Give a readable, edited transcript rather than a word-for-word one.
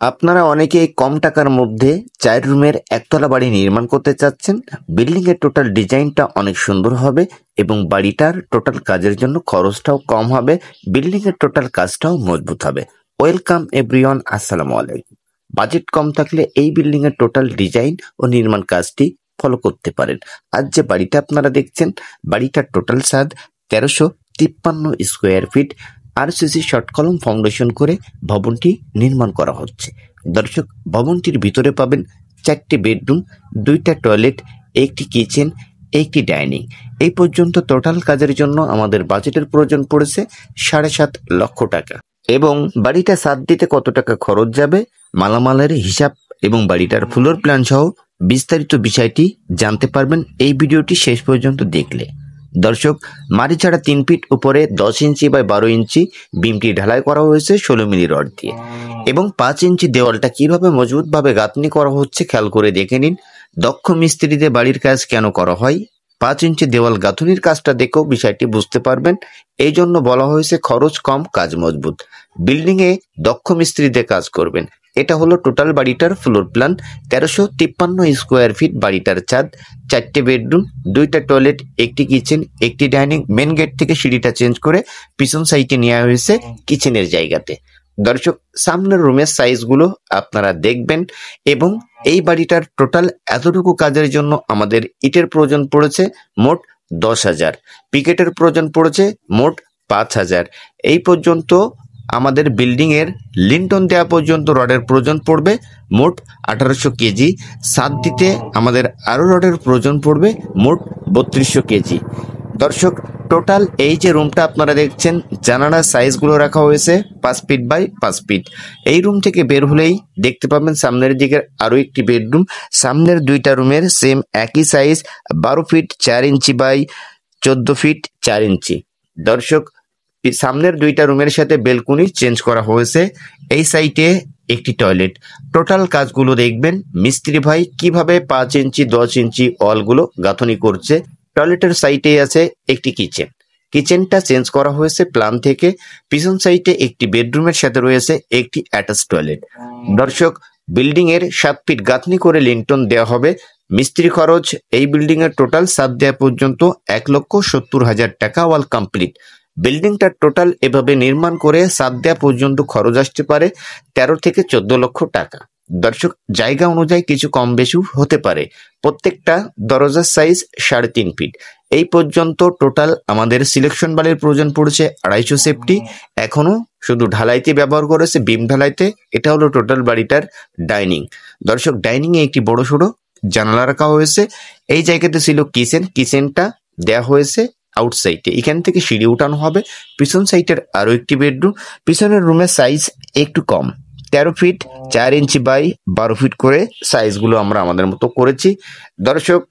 আপনারা অনেকেই কম টাকার মধ্যে 4 রুমের একতলা বাড়ি নির্মাণ করতে চাচ্ছেন। বিল্ডিং এর টোটাল ডিজাইনটা অনেক সুন্দর হবে এবং বাড়িটার টোটাল কাজের জন্য খরচটাও কম হবে, বিল্ডিং এর টোটাল কাজটাও মজবুত হবে। ওয়েলকাম এভরিওয়ান, আসসালামু আলাইকুম। বাজেট কম থাকলে এই বিল্ডিং এর টোটাল ডিজাইন ও নির্মাণ কাজটি ফলো করতে পারেন। আজ যে বাড়িটা আপনারা দেখছেন, বাড়িটার টোটাল ছাদ 1353 স্কোয়ার ফিট আরসিসি শর্ট কলম ফাউন্ডেশন করে ভবনটি নির্মাণ করা হচ্ছে। দর্শক, ভবনটির ভিতরে পাবেন 4টি বেডরুম, 2টা টয়লেট, একটি কিচেন, একটি ডাইনিং। এই পর্যন্ত টোটাল কাজের জন্য আমাদের বাজেটের প্রয়োজন পড়েছে 7.5 লক্ষ টাকা। এবং বাড়িটা ছাদ দিতে কত টাকা খরচ যাবে, মালামালের হিসাব এবং বাড়িটার ফ্লোর প্ল্যান সহ বিস্তারিত বিষয়টি জানতে পারবেন এই ভিডিওটি শেষ পর্যন্ত দেখলে। দর্শক, মাটি ছাড়া 3 ফিট উপরে 10 ইঞ্চি বাই 12 ইঞ্চি বিমটি ঢালাই করা হয়েছে 16 মিলি রড দিয়ে, এবং 5 ইঞ্চি দেওয়ালটা কিভাবে মজবুতভাবে গাঁথনি করা হচ্ছে খেয়াল করে দেখে নিন। দক্ষ মিস্ত্রিতে বাড়ির কাজ কেন করা হয়, 5 ইঞ্চি দেওয়াল গাঁথনির কাজটা দেখেও বিষয়টি বুঝতে পারবেন। এই জন্য বলা হয়েছে খরচ কম, কাজ মজবুত। বিল্ডিং এ দক্ষ মিস্ত্রিতে কাজ করবেন। এটা হলো টোটাল বাড়িটার ফ্লোর প্ল্যান। 1353 স্কোয়ার ফিট বাড়িটার ছাদ, 4টে বেডরুম, 2টা টয়লেট, একটি কিচেন, একটি ডাইনিং। মেন গেট থেকে সিঁড়িটা চেঞ্জ করে পিছন সাইডে নেওয়া হয়েছে কিচেনের জায়গাতে। দর্শক, সামনের রুমের সাইজগুলো আপনারা দেখবেন। এবং এই বাড়িটার টোটাল এতটুকু কাজের জন্য আমাদের ইটের প্রয়োজন পড়েছে মোট 10,000, পিকেটের প্রয়োজন পড়েছে মোট 5,000। এই পর্যন্ত আমাদের বিল্ডিং এর লিন্টন দেওয়া পর্যন্ত রডের প্রয়োজন পড়বে মোট 1800 কেজি। ছাদ দিতে আমাদের আরো রডের প্রয়োজন পড়বে মোট 3200 কেজি। দর্শক, টোটাল এই যে রুমটা আপনারা দেখছেন, জানালার সাইজগুলো রাখা হয়েছে 5 ফিট বাই 5 ফিট। এই রুম থেকে বের হলেই দেখতে পাবেন সামনের দিকে আরো একটি বেডরুম। সামনের 2টা রুমের সেম একই size, 12 feet 4 inch by 14 feet 4 inch. দর্শক, সামনের 2টা রুমের সাথে বেলকুনি চেঞ্জ করা হয়েছে। এই সাইটে একটি টয়লেট। টোটাল কাজগুলো দেখবেন মিস্ত্রি ভাই কিভাবে 5 ইঞ্চি 10 ইঞ্চি ওয়ালগুলো গাঁথনি করছে। টয়লেটের সাইটে আছে একটি কিচেন, কিচেনটা চেঞ্জ করা হয়েছে প্ল্যান থেকে। পিছন সাইডে একটি বেডরুমের সাথে রয়েছে একটি অ্যাটাচ টয়লেট। দর্শক, বিল্ডিং এর 7 ফিট গাঁথনি করে লিন্টন দেওয়া হবে। মিস্ত্রি খরচ এই বিল্ডিং এর টোটাল ছাদ দেওয়া পর্যন্ত 1,70,000 টাকা ওয়াল কমপ্লিট। বিল্ডিংটা টোটাল এভাবে নির্মাণ করে ছাদ দেওয়া পর্যন্ত খরচ আসতে পারে 13 থেকে 14 লক্ষ টাকা। দর্শক, জায়গা অনুযায়ী কিছু কম বেশি হতে পারে। প্রত্যেকটা দরজার সাইজ 3.5 ফিট। এই পর্যন্ত টোটাল আমাদের সিলেকশন বালির প্রয়োজন পড়েছে 250 সেফটি। এখনো শুধু ঢালাইতে ব্যবহার করেছে, বিম ঢালাইতে। এটা হলো টোটাল বাড়িটার ডাইনিং। দর্শক, ডাইনিং এ একটি বড় সড়ো জানালা রাখা হয়েছে। এই জায়গাতে ছিল কিচেন, কিচেনটা দেয়া হয়েছে আউটসাইডে। এখান থেকে সিঁড়ি উঠানো হবে। পিছন সাইডের আরো একটি বেডরুম। পিছনের রুমের সাইজ একটু কম, 13 ফিট 4 ইঞ্চি বাই 12 ফিট করে সাইজগুলো আমরা আমাদের মতো করেছি। দর্শক,